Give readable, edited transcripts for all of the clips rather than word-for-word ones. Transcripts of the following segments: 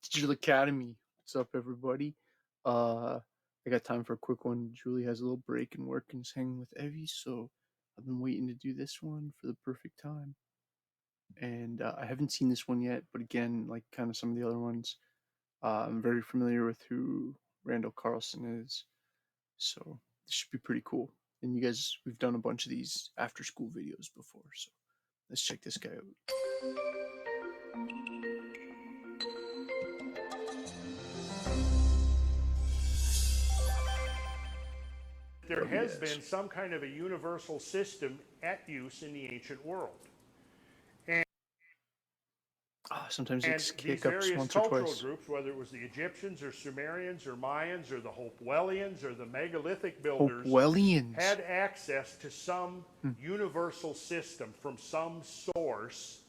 Digital Academy. What's up, everybody? Uh, I got time for a quick one. Julie has a little break in work and is hanging with Evie, so I've been waiting to do this one for the perfect time. And I haven't seen this one yet, but again, like kind of some of the other ones, I'm very familiar with who Randall Carlson is, so this should be pretty cool. And you guys, we've done a bunch of these after school videos before, so let's check this guy out. There Love you has guys. been some kind of a universal system at use in the ancient world. Sometimes And it these hiccups various once or cultural twice. groups, whether it was the Egyptians or Sumerians or Mayans or the Hopewellians or the megalithic builders, Hopewellians. had access to some universal system from some source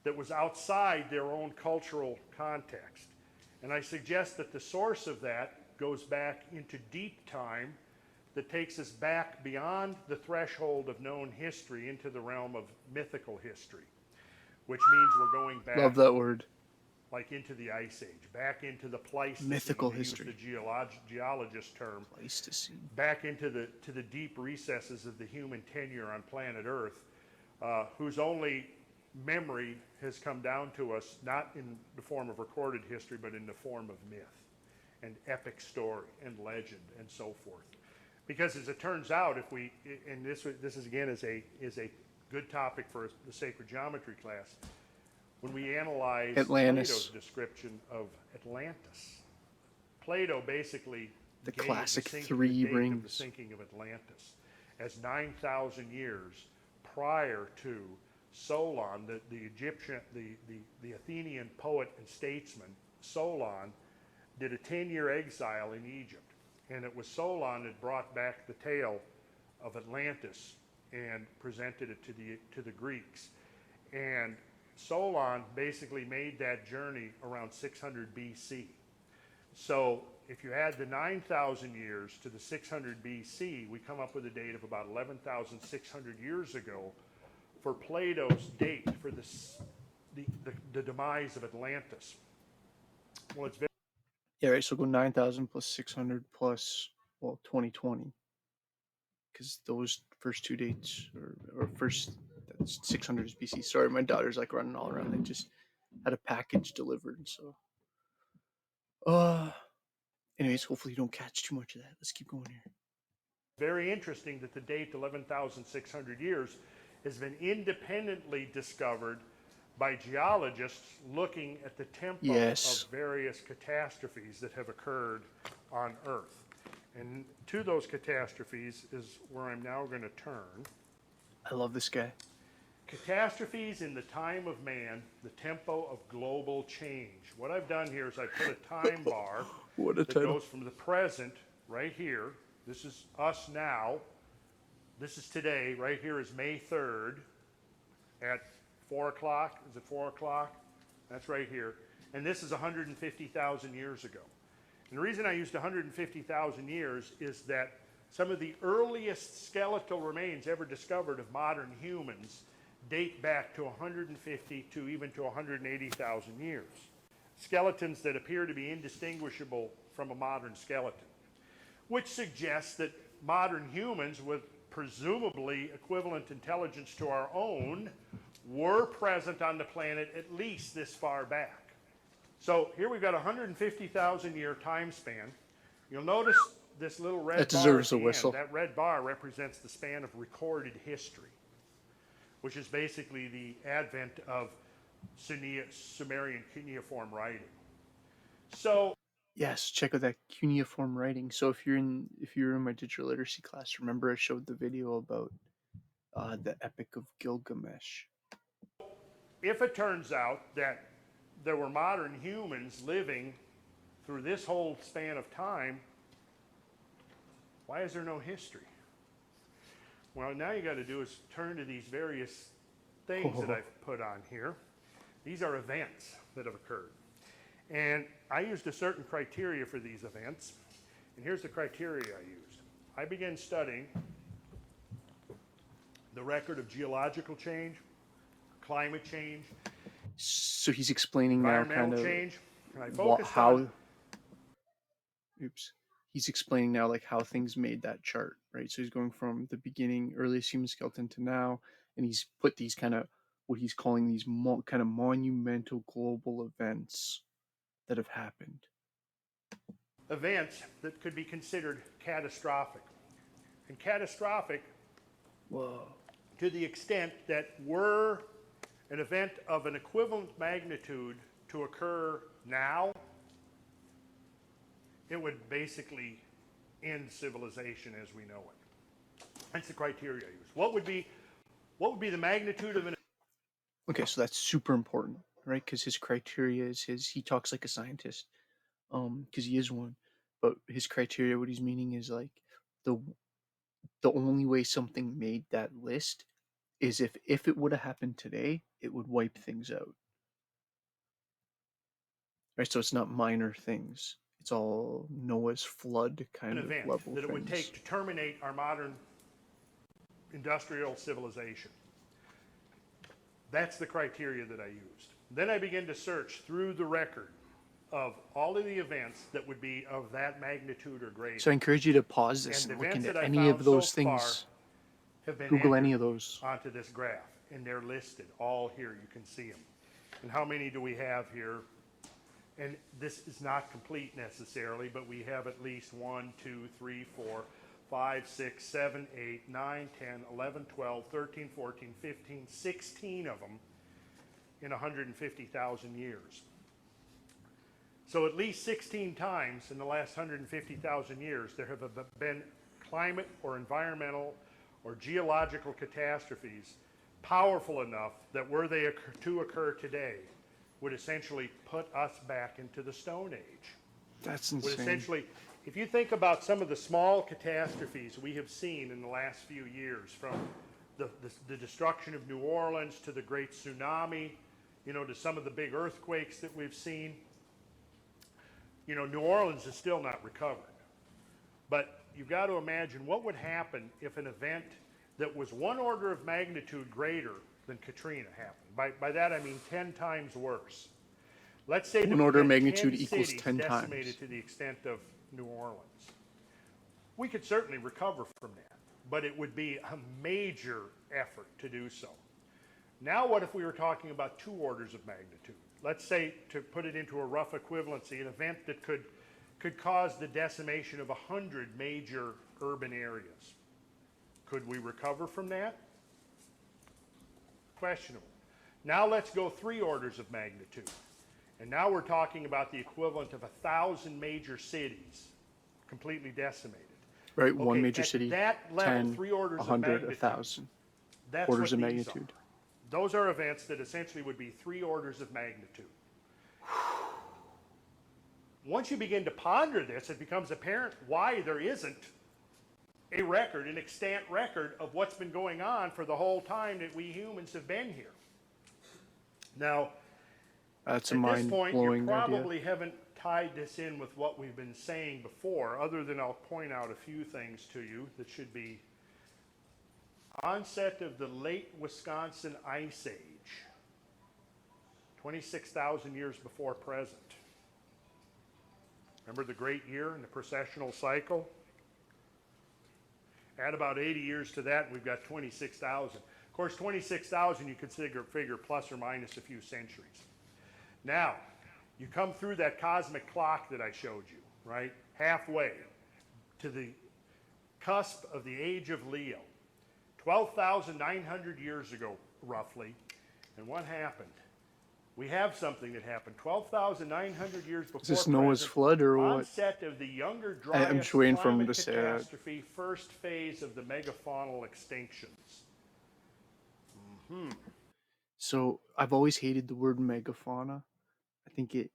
that was outside their own cultural context. And I suggest that the source of that goes back into deep time, that takes us back beyond the threshold of known history into the realm of mythical history, which means we're going Love back that word. like into the Ice Age, back into the Pleistocene, Mythical to use the history. geologist term, Pleistocene. back into the deep recesses of the human tenure on planet Earth, whose only memory has come down to us not in the form of recorded history, but in the form of myth and epic story and legend and so forth. Because as it turns out, if we, and this is again is a good topic for the sacred geometry class, when we analyze Plato's Atlantis. description of Atlantis, Plato basically The gave classic the three date of the rings. sinking of Atlantis as 9,000 years prior to Solon, the Egyptian, the Athenian poet and statesman. Solon did a 10-year exile in Egypt, and it was Solon that brought back the tale of Atlantis and presented it to the Greeks. And Solon basically made that journey around 600 BC. So if you add the 9,000 years to the 600 BC, we come up with a date of about 11,600 years ago for Plato's date for the demise of Atlantis. Well, it's very Yeah, right. So go 9,000 plus 600 plus, well, 2020. Because those first two dates, or first, that's 600 is BC. Sorry, my daughter's like running all around. They just had a package delivered. So, uh, anyways, hopefully you don't catch too much of that. Let's keep going here. very interesting that the date 11,600 years has been independently discovered by geologists looking at the tempo of Yes. various catastrophes that have occurred on Earth. And to those catastrophes is where I'm now going to turn. I love this guy. Catastrophes in the time of man, the tempo of global change. What I've done here is I put a time bar What a that title. goes from the present, right here. This is us now. This is today. Right here is May 3rd at 4 o'clock. Is it 4 o'clock? That's right here. And this is 150,000 years ago. And the reason I used 150,000 years is that some of the earliest skeletal remains ever discovered of modern humans date back to 150 to even to 180,000 years. Skeletons that appear to be indistinguishable from a modern skeleton, which suggests that modern humans with presumably equivalent intelligence to our own were present on the planet at least this far back. So here we've got a 150,000 year time span. You'll notice this little red That bar deserves at a the whistle. end. That red bar represents the span of recorded history, which is basically the advent of Sumerian cuneiform writing. So Yes, check out that cuneiform writing. So if you're in my digital literacy class, remember I showed the video about the Epic of Gilgamesh. if it turns out that there were modern humans living through this whole span of time, why is there no history? Well, now you got to do is turn to these various things that I've put on here. These are events that have occurred. And I used a certain criteria for these events. And here's the criteria I used. I began studying the record of geological change, climate change, So he's explaining now kind environmental of change. And I what focused on, how oops, he's explaining now like how things made that chart, right? So he's going from the beginning, earliest human skeleton to now, and he's put these kind of what he's calling these kind of monumental global events that have happened. events that could be considered catastrophic. And catastrophic Whoa. to the extent that were an event of an equivalent magnitude to occur now, it would basically end civilization as we know it. That's the criteria I use. What would be the magnitude of an Okay, so that's super important, right? Because his criteria is he talks like a scientist, because he is one, but his criteria, what he's meaning is like the the only way something made that list is if it would have happened today, it would wipe things out. Right? So it's not minor things. It's all Noah's flood kind of event level that it would things. take to terminate our modern industrial civilization? That's the criteria that I used. Then I began to search through the record of all of the events that would be of that magnitude or greater. So I encourage you to pause this And the and look events into that I any found of so those far things. have been Google any entered of those. onto this graph, and they're listed all here. You can see them. And how many do we have here? And this is not complete necessarily, but we have at least 1, 2, 3, 4, 5, 6, 7, 8, 9, 10, 11, 12, 13, 14, 15, 16 of them in 150,000 years. So at least 16 times in the last 150,000 years, there have been climate or environmental or geological catastrophes powerful enough that were they to occur today, would essentially put us back into the Stone Age. That's Would insane. essentially, if you think about some of the small catastrophes we have seen in the last few years, from the destruction of New Orleans to the great tsunami, to some of the big earthquakes that we've seen, New Orleans is still not recovered. But you've got to imagine what would happen if an event that was one order of magnitude greater than Katrina happened. By that I mean 10 times worse. Let's say One that order we of had magnitude 10 equals cities 10 decimated times. to the extent of New Orleans. We could certainly recover from that, but it would be a major effort to do so. Now what if we were talking about 2 orders of magnitude? Let's say, to put it into a rough equivalency, an event that could cause the decimation of 100 major urban areas. Could we recover from that? Questionable. Now let's go 3 orders of magnitude. And now we're talking about the equivalent of 1,000 major cities completely decimated. Right? One Okay, major at city, that level, 10, 3 orders of 100, magnitude. 1,000. That's Orders what of these magnitude. are. Those are events that essentially would be 3 orders of magnitude. Once you begin to ponder this, it becomes apparent why there isn't a record, an extant record of what's been going on for the whole time that we humans have been here. Now, That's a at this point, you mind-blowing idea. probably haven't tied this in with what we've been saying before, other than I'll point out a few things to you that should be onset of the late Wisconsin Ice Age, 26,000 years before present. Remember the great year and the precessional cycle? Add about 80 years to that, and we've got 26,000. Of course, 26,000 you could figure plus or minus a few centuries. Now, you come through that cosmic clock that I showed you, right? Halfway to the cusp of the age of Leo. 12,900 years ago, roughly. And what happened? We have something that happened 12,900 years before. Is this Noah's flood or what? Onset of the Younger I'm Dryas just waiting for him climate to say that. catastrophe, first phase of the megafaunal extinctions. So I've always hated the word megafauna. I think it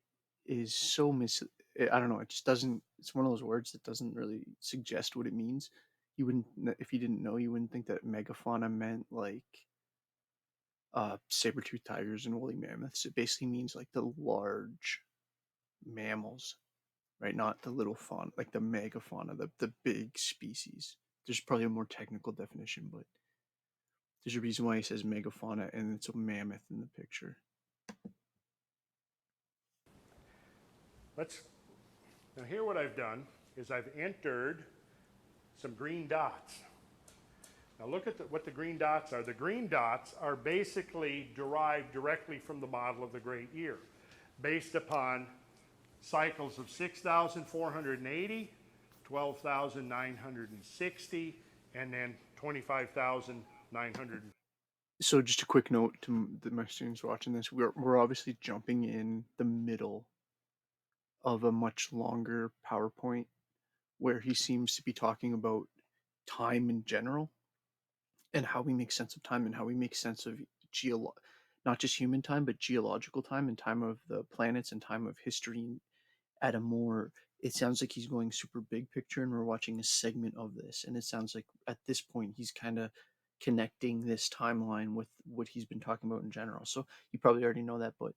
is so I don't know. It just doesn't. It's one of those words that doesn't really suggest what it means. You wouldn't, if you didn't know, you wouldn't think that megafauna meant like saber-toothed tigers and woolly mammoths. It basically means like the large mammals, right? Not the little fauna, like the megafauna, the big species. There's probably a more technical definition, but there's a reason why he says megafauna and it's a mammoth in the picture. Now here what I've done is I've entered some green dots. Now look at what the green dots are. The green dots are basically derived directly from the model of the great year, based upon cycles of 6,480, 12,960, and then 25,900. So just a quick note to my students watching this: we're obviously jumping in the middle of a much longer PowerPoint where he seems to be talking about time in general and how we make sense of time and how we make sense of not just human time but geological time and time of the planets and time of history at a more, it sounds like he's going super big picture and we're watching a segment of this, and it sounds like at this point he's kind of connecting this timeline with what he's been talking about in general. So you probably already know that, but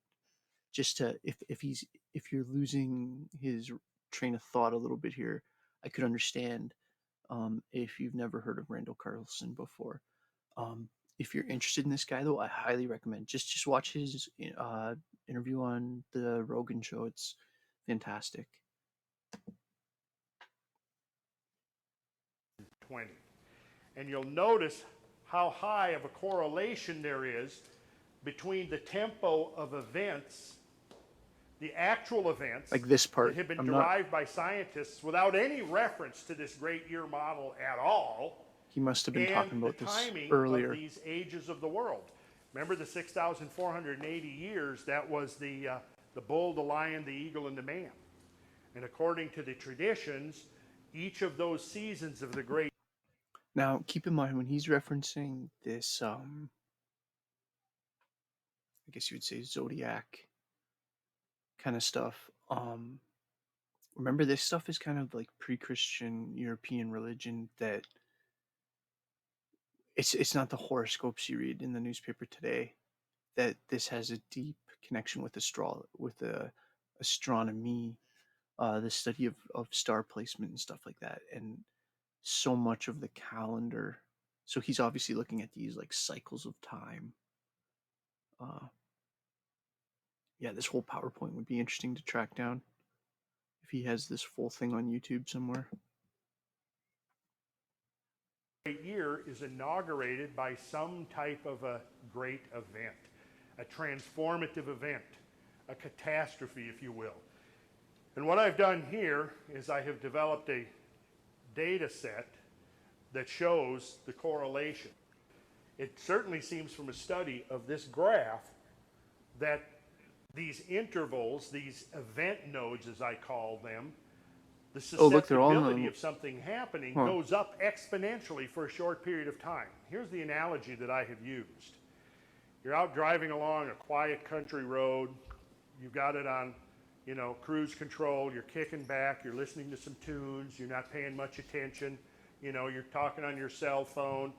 just to, if you're losing his train of thought a little bit here, I could understand if you've never heard of Randall Carlson before. Um, if you're interested in this guy, though, I highly recommend just watch his interview on the Rogan show. It's fantastic. 20. And you'll notice how high of a correlation there is between the tempo of events, the actual events Like this part, that have been derived by scientists without any reference to this great year model at all. He must have been talking about this timing earlier. Of these ages of the world. Remember the 6,480 years, that was the bull, the lion, the eagle, and the man. And according to the traditions, each of those seasons of the great. Now, keep in mind when he's referencing this, I guess you would say zodiac kind of stuff. Remember, this stuff is kind of like pre-Christian European religion. That it's not the horoscopes you read in the newspaper today. That this has a deep connection with astronomy, the study of star placement and stuff like that, and so much of the calendar. So he's obviously looking at these like cycles of time. Yeah, this whole PowerPoint would be interesting to track down if he has this full thing on YouTube somewhere. Year is inaugurated by some type of a great event, a transformative event, a catastrophe, if you will. And what I've done here is I have developed a data set that shows the correlation. It certainly seems from a study of this graph that these intervals, these event nodes as I call them, the susceptibility of something happening goes up exponentially for a short period of time. Here's the analogy that I have used. You're out driving along a quiet country road. You've got it on, cruise control. You're kicking back. You're listening to some tunes. You're not paying much attention. You're talking on your cell phone.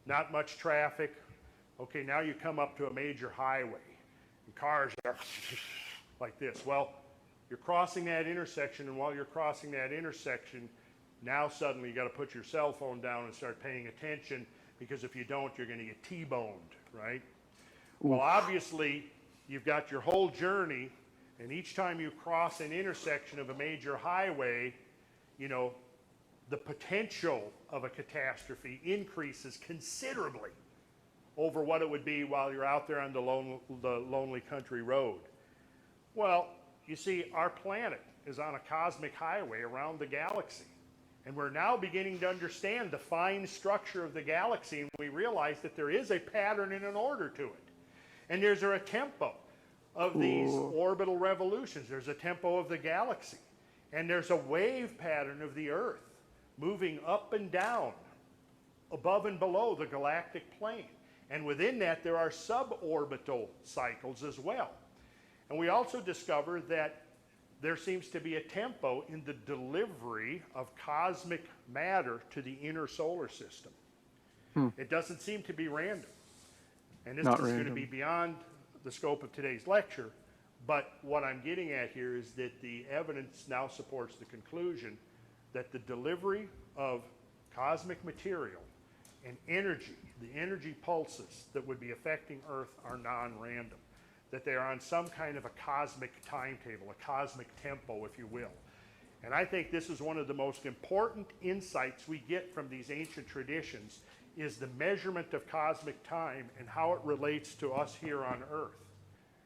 Not much traffic. Okay, now you come up to a major highway. And cars are like this. Well, you're crossing that intersection, and while you're crossing that intersection, now suddenly you got to put your cell phone down and start paying attention, because if you don't, you're going to get T-boned, right? Well, obviously, you've got your whole journey, and each time you cross an intersection of a major highway, the potential of a catastrophe increases considerably over what it would be while you're out there on the lonely country road. Well, you see, our planet is on a cosmic highway around the galaxy. And we're now beginning to understand the fine structure of the galaxy, and we realize that there is a pattern and an order to it. And there's a tempo of these orbital revolutions. There's a tempo of the galaxy. And there's a wave pattern of the Earth moving up and down, above and below the galactic plane. And within that, there are suborbital cycles as well. And we also discovered that there seems to be a tempo in the delivery of cosmic matter to the inner solar system. It doesn't seem to be random. And this is going to be beyond the scope of today's lecture, but what I'm getting at here is that the evidence now supports the conclusion that the delivery of cosmic material and energy, the energy pulses that would be affecting Earth, are non-random. that they are on some kind of a cosmic timetable, a cosmic tempo, if you will. And I think this is one of the most important insights we get from these ancient traditions is the measurement of cosmic time and how it relates to us here on Earth.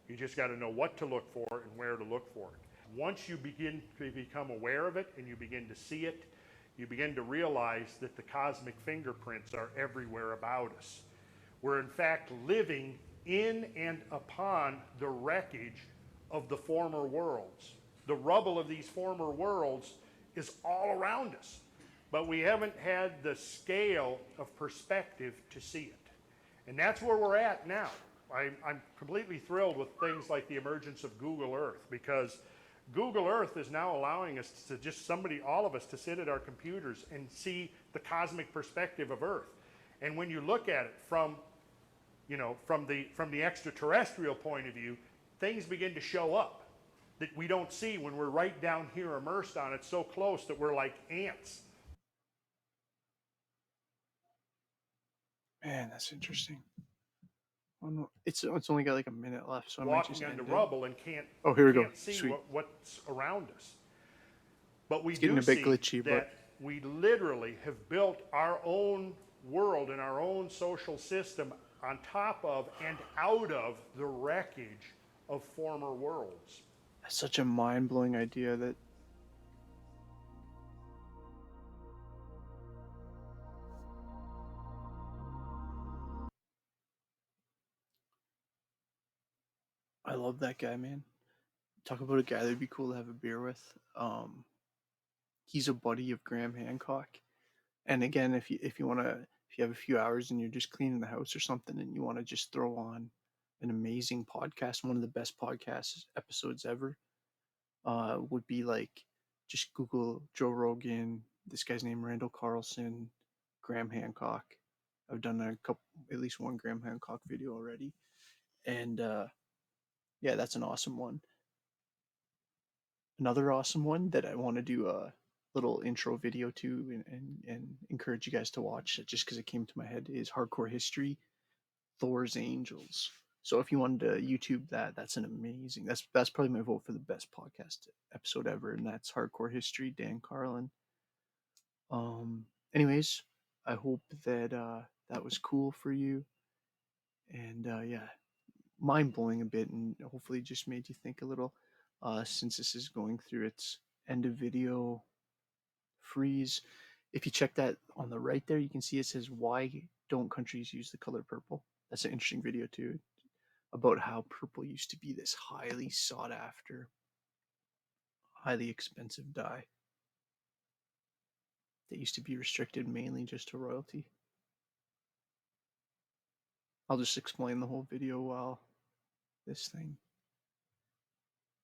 You just got to know what to look for and where to look for it. Once you begin to become aware of it and you begin to see it, you begin to realize that the cosmic fingerprints are everywhere about us. We're in fact living in and upon the wreckage of the former worlds. The rubble of these former worlds is all around us, but we haven't had the scale of perspective to see it. And that's where we're at now. I'm completely thrilled with things like the emergence of Google Earth, because Google Earth is now allowing us to all of us, to sit at our computers and see the cosmic perspective of Earth. And when you look at it from the extraterrestrial point of view, things begin to show up that we don't see when we're right down here immersed on it so close that we're like ants. Man, that's interesting. It's only got like a minute left, so I might just Walking on the end it. rubble and can't Oh, here we go. see Sweet. what's around us. But we It's getting do a bit see glitchy, but that we literally have built our own world and our own social system on top of and out of the wreckage of former worlds. that's such a mind-blowing idea that I love that guy, man. Talk about a guy that'd be cool to have a beer with. He's a buddy of Graham Hancock. And again, if you have a few hours and you're just cleaning the house or something and you want to just throw on an amazing podcast, one of the best podcast episodes ever, would be like just Google Joe Rogan, this guy's name Randall Carlson, Graham Hancock. I've done at least one Graham Hancock video already, and yeah, that's an awesome one. Another awesome one that I want to do a little intro video to and encourage you guys to watch just because it came to my head is Hardcore History, Thor's Angels. So if you wanted to YouTube that, that's an amazing. That's probably my vote for the best podcast episode ever, and that's Hardcore History, Dan Carlin. Anyways, I hope that that was cool for you, and yeah, mind blowing a bit, and hopefully just made you think a little. Since this is going through its end of video freeze, if you check that on the right there, you can see it says "Why don't countries use the color purple?" That's an interesting video too, about how purple used to be this highly sought after, highly expensive dye that used to be restricted mainly just to royalty. I'll just explain the whole video while this thing.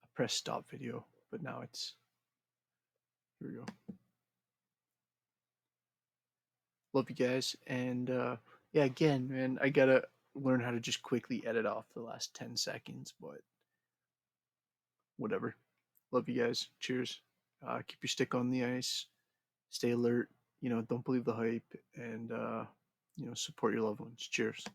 I press stop video, but now it's. Here we go. Love you guys, and yeah, again, man, I gotta learn how to just quickly edit off the last 10 seconds, but whatever. Love you guys. Cheers. Keep your stick on the ice. Stay alert. Don't believe the hype, and support your loved ones. Cheers.